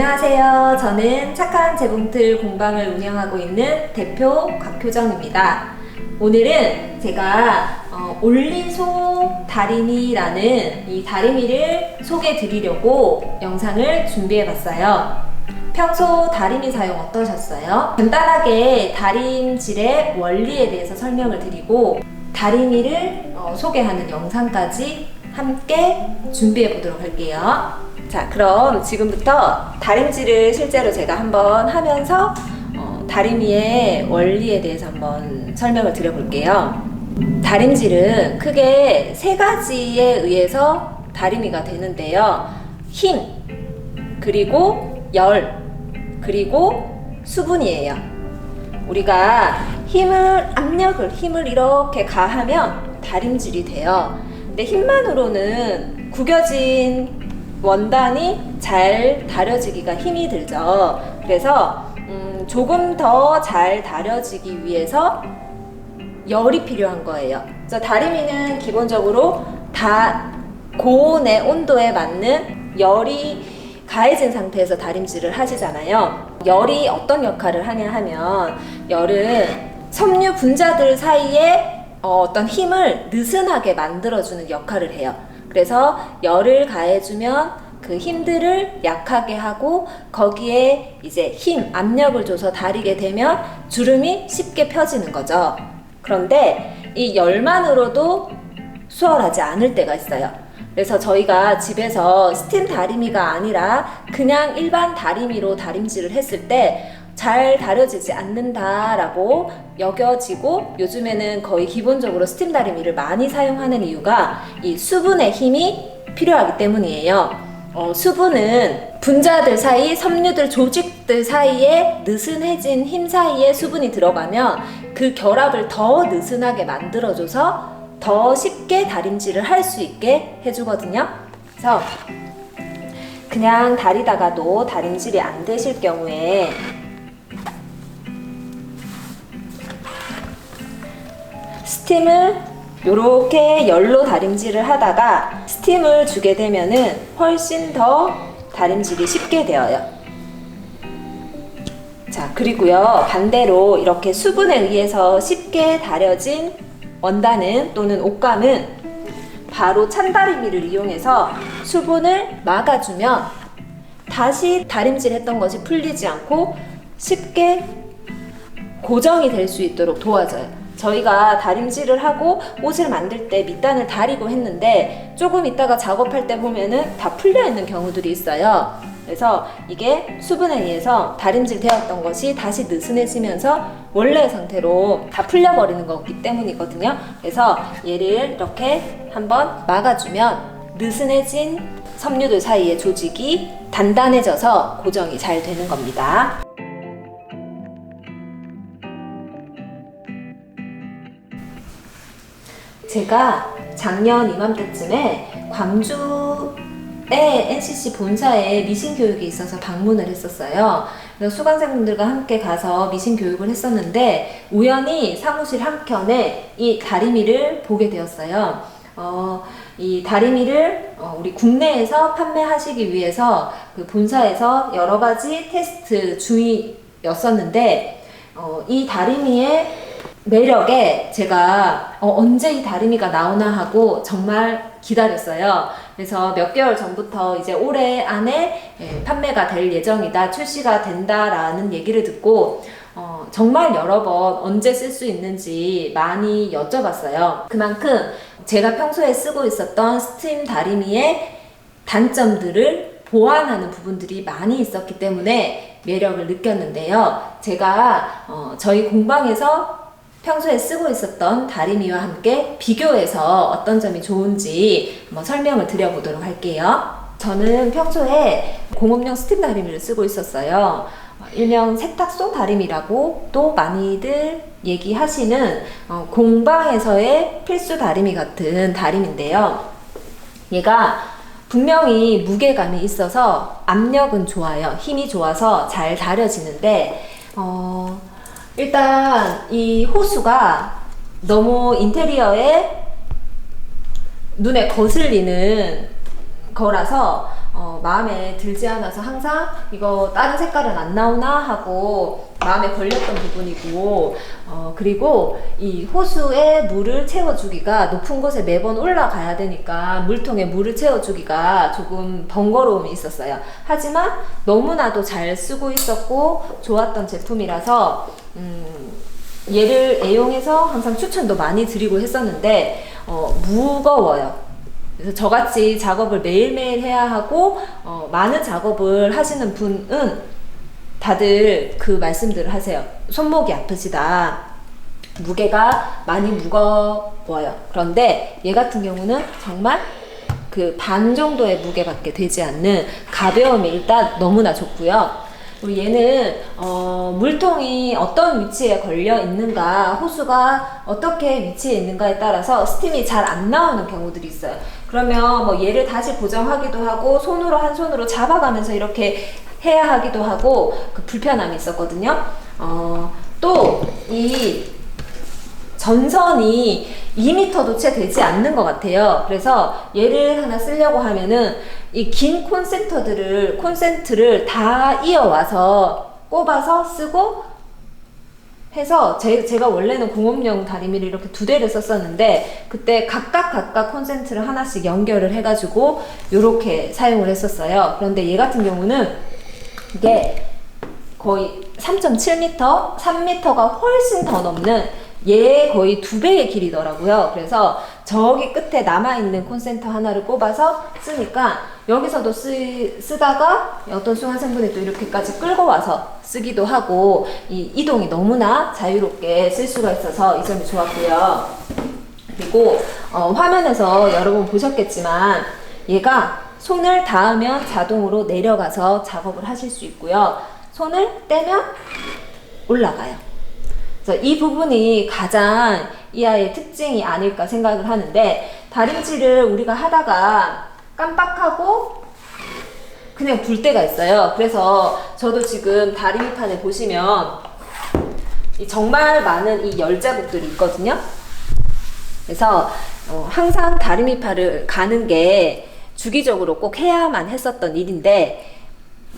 안녕하세요. 저는 착한 재봉틀 공방을 운영하고 있는 대표 곽효정입니다. 오늘은 제가 올리소 다리미라는 이 다리미를 소개해 드리려고 영상을 준비해 봤어요. 평소 다리미 사용 어떠셨어요? 간단하게 다림질의 원리에 대해서 설명을 드리고 다리미를 소개하는 영상까지 함께 준비해 보도록 할게요. 자, 그럼 지금부터 다림질을 실제로 제가 한번 하면서 다리미의 원리에 대해서 한번 설명을 드려볼게요. 다림질은 크게 세 가지에 의해서 다리미가 되는데요. 힘, 그리고 열, 그리고 수분이에요. 우리가 힘을 이렇게 가하면 다림질이 돼요. 근데 힘만으로는 구겨진 원단이 잘 다려지기가 힘이 들죠. 그래서 조금 더 잘 다려지기 위해서 열이 필요한 거예요. 그래서 다리미는 기본적으로 고온의 온도에 맞는 열이 가해진 상태에서 다림질을 하시잖아요. 열이 어떤 역할을 하냐 하면 열은 섬유 분자들 사이에 어떤 힘을 느슨하게 만들어주는 역할을 해요. 그래서 열을 가해주면 그 힘들을 약하게 하고 거기에 이제 압력을 줘서 다리게 되면 주름이 쉽게 펴지는 거죠. 그런데 이 열만으로도 수월하지 않을 때가 있어요. 그래서 저희가 집에서 스팀 다리미가 아니라 그냥 일반 다리미로 다림질을 했을 때 잘 다려지지 않는다라고 여겨지고 요즘에는 거의 기본적으로 스팀 다리미를 많이 사용하는 이유가 이 수분의 힘이 필요하기 때문이에요. 수분은 분자들 사이, 섬유들, 조직들 사이에 느슨해진 힘 사이에 수분이 들어가면 그 결합을 더 느슨하게 만들어줘서 더 쉽게 다림질을 할 수 있게 해주거든요. 그래서 그냥 다리다가도 다림질이 안 되실 경우에 스팀을 이렇게 열로 다림질을 하다가 스팀을 주게 되면은 훨씬 더 다림질이 쉽게 되어요. 자, 그리고요 반대로 이렇게 수분에 의해서 쉽게 다려진 원단은 또는 옷감은 바로 찬다리미를 이용해서 수분을 막아주면 다시 다림질 했던 것이 풀리지 않고 쉽게 고정이 될 수 있도록 도와줘요. 저희가 다림질을 하고 옷을 만들 때 밑단을 다리고 했는데 조금 있다가 작업할 때 보면은 다 풀려 있는 경우들이 있어요. 그래서 이게 수분에 의해서 다림질 되었던 것이 다시 느슨해지면서 원래의 상태로 다 풀려버리는 거기 때문이거든요. 그래서 얘를 이렇게 한번 막아주면 느슨해진 섬유들 사이의 조직이 단단해져서 고정이 잘 되는 겁니다. 제가 작년 이맘때쯤에 광주의 NCC 본사에 미신 교육이 있어서 방문을 했었어요. 그래서 수강생분들과 함께 가서 미신 교육을 했었는데 우연히 사무실 한켠에 이 다리미를 보게 되었어요. 이 다리미를 우리 국내에서 판매하시기 위해서 그 본사에서 여러 가지 테스트 중이었었는데 이 다리미의 매력에 제가 언제 이 다리미가 나오나 하고 정말 기다렸어요. 그래서 몇 개월 전부터 이제 올해 안에 판매가 될 예정이다, 출시가 된다라는 얘기를 듣고 정말 여러 번 언제 쓸 수 있는지 많이 여쭤봤어요. 그만큼 제가 평소에 쓰고 있었던 스팀 다리미의 단점들을 보완하는 부분들이 많이 있었기 때문에 매력을 느꼈는데요. 제가 저희 공방에서 평소에 쓰고 있었던 다리미와 함께 비교해서 어떤 점이 좋은지 한번 설명을 드려보도록 할게요. 저는 평소에 공업용 스팀 다리미를 쓰고 있었어요. 일명 세탁소 다리미라고 또 많이들 얘기하시는 공방에서의 필수 다리미 같은 다리미인데요. 얘가 분명히 무게감이 있어서 압력은 좋아요. 힘이 좋아서 잘 다려지는데 일단 이 호수가 너무 인테리어에 눈에 거슬리는 거라서 마음에 들지 않아서 항상 이거 다른 색깔은 안 나오나 하고 마음에 걸렸던 부분이고, 그리고 이 호수에 물을 채워주기가 높은 곳에 매번 올라가야 되니까 물통에 물을 채워주기가 조금 번거로움이 있었어요. 하지만 너무나도 잘 쓰고 있었고 좋았던 제품이라서 얘를 애용해서 항상 추천도 많이 드리고 했었는데 무거워요. 그래서 저같이 작업을 매일매일 해야 하고 많은 작업을 하시는 분은 다들 그 말씀들을 하세요. 손목이 아프시다, 무게가 많이 무거워요. 그런데 얘 같은 경우는 정말 그 반 정도의 무게밖에 되지 않는 가벼움이 일단 너무나 좋고요. 그리고 얘는 물통이 어떤 위치에 걸려 있는가, 호수가 어떻게 위치에 있는가에 따라서 스팀이 잘 안 나오는 경우들이 있어요. 그러면 뭐 얘를 다시 고정하기도 하고 손으로 한 손으로 잡아가면서 이렇게 해야 하기도 하고 그 불편함이 있었거든요. 또 이 전선이 2m도 채 되지 않는 것 같아요. 그래서 얘를 하나 쓰려고 하면은 이 긴 콘센트를 다 이어와서 꼽아서 쓰고 해서 제가 원래는 공업용 다리미를 이렇게 2대를 썼었는데 그때 각각 콘센트를 하나씩 연결을 해가지고 이렇게 사용을 했었어요. 그런데 얘 같은 경우는 이게 거의 3.7m, 3m가 훨씬 더 넘는 얘 거의 2배의 길이더라고요. 그래서 저기 끝에 남아있는 콘센트 하나를 꼽아서 쓰니까 여기서도 쓰다가 어떤 수강생분이 또 이렇게까지 끌고 와서 쓰기도 하고 이 이동이 너무나 자유롭게 쓸 수가 있어서 이 점이 좋았고요. 그리고 화면에서 여러분 보셨겠지만 얘가 손을 닿으면 자동으로 내려가서 작업을 하실 수 있고요. 손을 떼면 올라가요. 그래서 이 부분이 가장 이 아이의 특징이 아닐까 생각을 하는데, 다림질을 우리가 하다가 깜빡하고 그냥 둘 때가 있어요. 그래서 저도 지금 다리미판에 보시면 정말 많은 이 열 자국들이 있거든요. 그래서 항상 다리미판을 가는 게 주기적으로 꼭 해야만 했었던 일인데,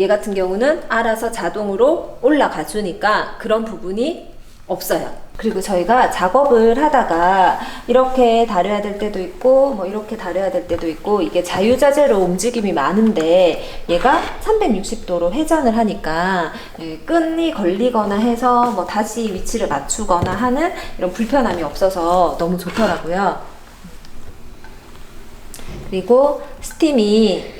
얘 같은 경우는 알아서 자동으로 올라가 주니까 그런 부분이 없어요. 그리고 저희가 작업을 하다가 이렇게 다려야 될 때도 있고 뭐 이렇게 다려야 될 때도 있고 이게 자유자재로 움직임이 많은데 얘가 360도로 회전을 하니까 끈이 걸리거나 해서 뭐 다시 위치를 맞추거나 하는 이런 불편함이 없어서 너무 좋더라고요. 그리고 스팀이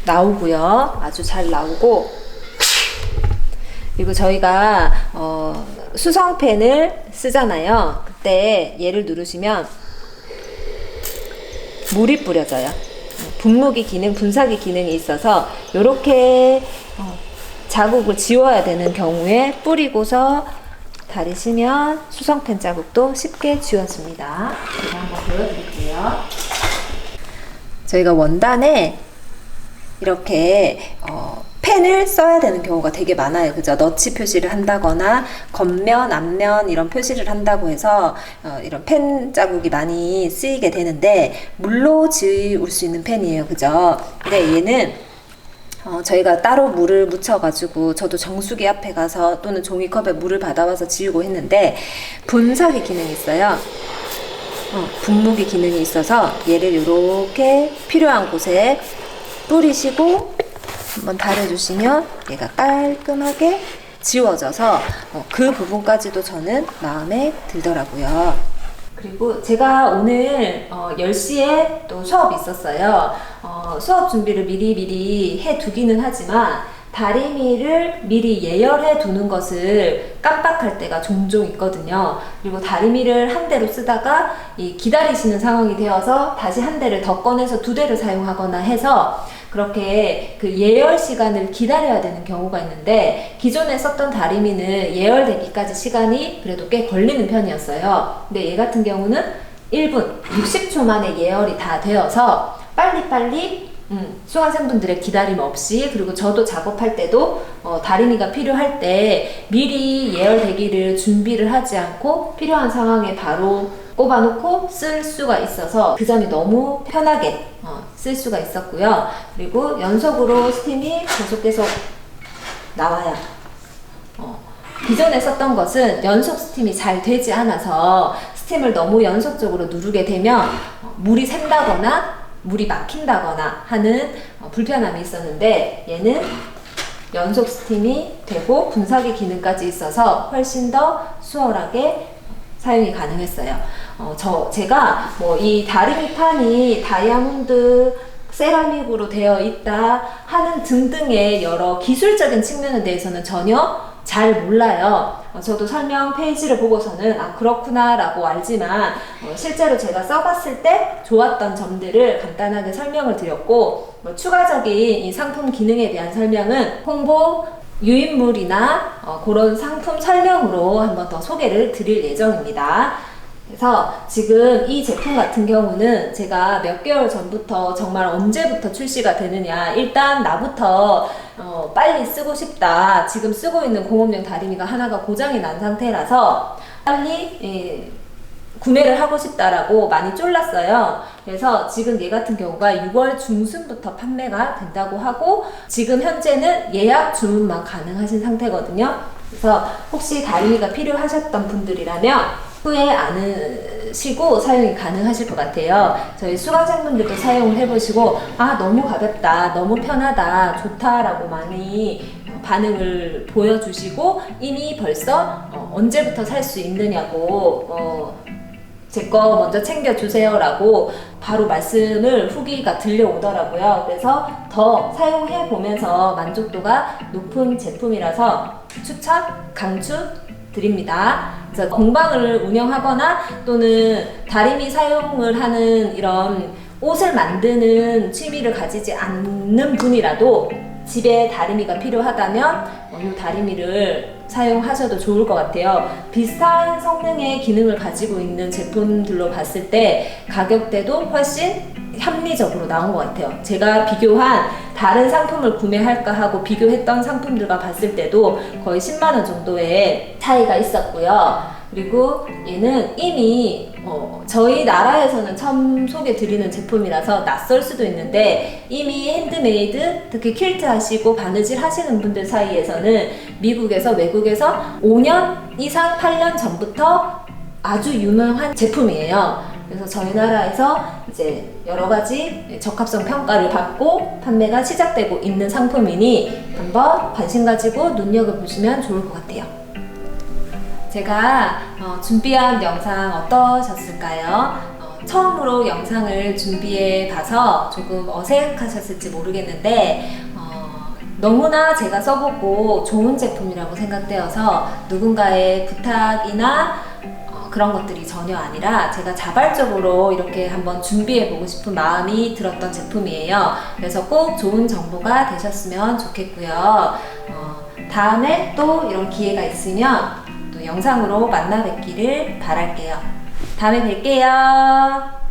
나오고요. 아주 잘 나오고, 그리고 저희가 수성펜을 쓰잖아요. 그때 얘를 누르시면 물이 뿌려져요. 분무기 기능, 분사기 기능이 있어서 이렇게 자국을 지워야 되는 경우에 뿌리고서 다리시면 수성펜 자국도 쉽게 지워집니다. 제가 한번 보여드릴게요. 저희가 원단에 이렇게 펜을 써야 되는 경우가 되게 많아요. 그죠? 너치 표시를 한다거나 겉면, 앞면 이런 표시를 한다고 해서 이런 펜 자국이 많이 쓰이게 되는데 물로 지울 수 있는 펜이에요. 그죠? 근데 얘는 저희가 따로 물을 묻혀가지고 저도 정수기 앞에 가서 또는 종이컵에 물을 받아와서 지우고 했는데 분사기 기능이 있어요. 분무기 기능이 있어서 얘를 이렇게 필요한 곳에 뿌리시고 한번 다려주시면 얘가 깔끔하게 지워져서 그 부분까지도 저는 마음에 들더라고요. 그리고 제가 오늘 10시에 또 수업이 있었어요. 수업 준비를 미리 해두기는 하지만 다리미를 미리 예열해 두는 것을 깜빡할 때가 종종 있거든요. 그리고 다리미를 한 대로 쓰다가 기다리시는 상황이 되어서 다시 한 대를 더 꺼내서 2대를 사용하거나 해서 그렇게 그 예열 시간을 기다려야 되는 경우가 있는데, 기존에 썼던 다리미는 예열되기까지 시간이 그래도 꽤 걸리는 편이었어요. 근데 얘 같은 경우는 1분 60초 만에 예열이 다 되어서 빨리빨리 수강생분들의 기다림 없이, 그리고 저도 작업할 때도 다리미가 필요할 때 미리 예열되기를 준비를 하지 않고 필요한 상황에 바로 꼽아놓고 쓸 수가 있어서 그 점이 너무 편하게 쓸 수가 있었고요. 그리고 연속으로 스팀이 계속 나와요. 기존에 썼던 것은 연속 스팀이 잘 되지 않아서 스팀을 너무 연속적으로 누르게 되면 물이 샌다거나 물이 막힌다거나 하는 불편함이 있었는데, 얘는 연속 스팀이 되고 분사기 기능까지 있어서 훨씬 더 수월하게 사용이 가능했어요. 제가 뭐 이 다리미 판이 다이아몬드 세라믹으로 되어 있다 하는 등등의 여러 기술적인 측면에 대해서는 전혀 잘 몰라요. 저도 설명 페이지를 보고서는 그렇구나 라고 알지만, 실제로 제가 써봤을 때 좋았던 점들을 간단하게 설명을 드렸고, 추가적인 이 상품 기능에 대한 설명은 홍보 유인물이나 그런 상품 설명으로 한번 더 소개를 드릴 예정입니다. 그래서 지금 이 제품 같은 경우는 제가 몇 개월 전부터 정말 언제부터 출시가 되느냐, 일단 나부터 빨리 쓰고 싶다, 지금 쓰고 있는 공업용 다리미가 하나가 고장이 난 상태라서 빨리 구매를 하고 싶다라고 많이 쫄랐어요. 그래서 지금 얘 같은 경우가 6월 중순부터 판매가 된다고 하고, 지금 현재는 예약 주문만 가능하신 상태거든요. 그래서 혹시 다리미가 필요하셨던 분들이라면 후회 않으시고 사용이 가능하실 것 같아요. 저희 수강생분들도 사용을 해보시고 너무 가볍다, 너무 편하다, 좋다라고 많이 반응을 보여주시고, 이미 벌써 언제부터 살 수 있느냐고 제 거 먼저 챙겨주세요 라고 바로 말씀을 후기가 들려오더라고요. 그래서 더 사용해 보면서 만족도가 높은 제품이라서 추천, 강추 드립니다. 그래서 공방을 운영하거나 또는 다리미 사용을 하는 이런 옷을 만드는 취미를 가지지 않는 분이라도 집에 다리미가 필요하다면 이 다리미를 사용하셔도 좋을 것 같아요. 비슷한 성능의 기능을 가지고 있는 제품들로 봤을 때 가격대도 훨씬 합리적으로 나온 것 같아요. 제가 비교한 다른 상품을 구매할까 하고 비교했던 상품들과 봤을 때도 거의 10만원 정도의 차이가 있었고요. 그리고 얘는 이미 저희 나라에서는 처음 소개 드리는 제품이라서 낯설 수도 있는데, 이미 핸드메이드, 특히 퀼트 하시고 바느질 하시는 분들 사이에서는 미국에서, 외국에서 5년 이상 8년 전부터 아주 유명한 제품이에요. 그래서 저희 나라에서 이제 여러 가지 적합성 평가를 받고 판매가 시작되고 있는 상품이니 한번 관심 가지고 눈여겨보시면 좋을 것 같아요. 제가 준비한 영상 어떠셨을까요? 처음으로 영상을 준비해 봐서 조금 어색하셨을지 모르겠는데, 너무나 제가 써보고 좋은 제품이라고 생각되어서 누군가의 부탁이나 그런 것들이 전혀 아니라 제가 자발적으로 이렇게 한번 준비해 보고 싶은 마음이 들었던 제품이에요. 그래서 꼭 좋은 정보가 되셨으면 좋겠고요. 다음에 또 이런 기회가 있으면 또 영상으로 만나 뵙기를 바랄게요. 다음에 뵐게요.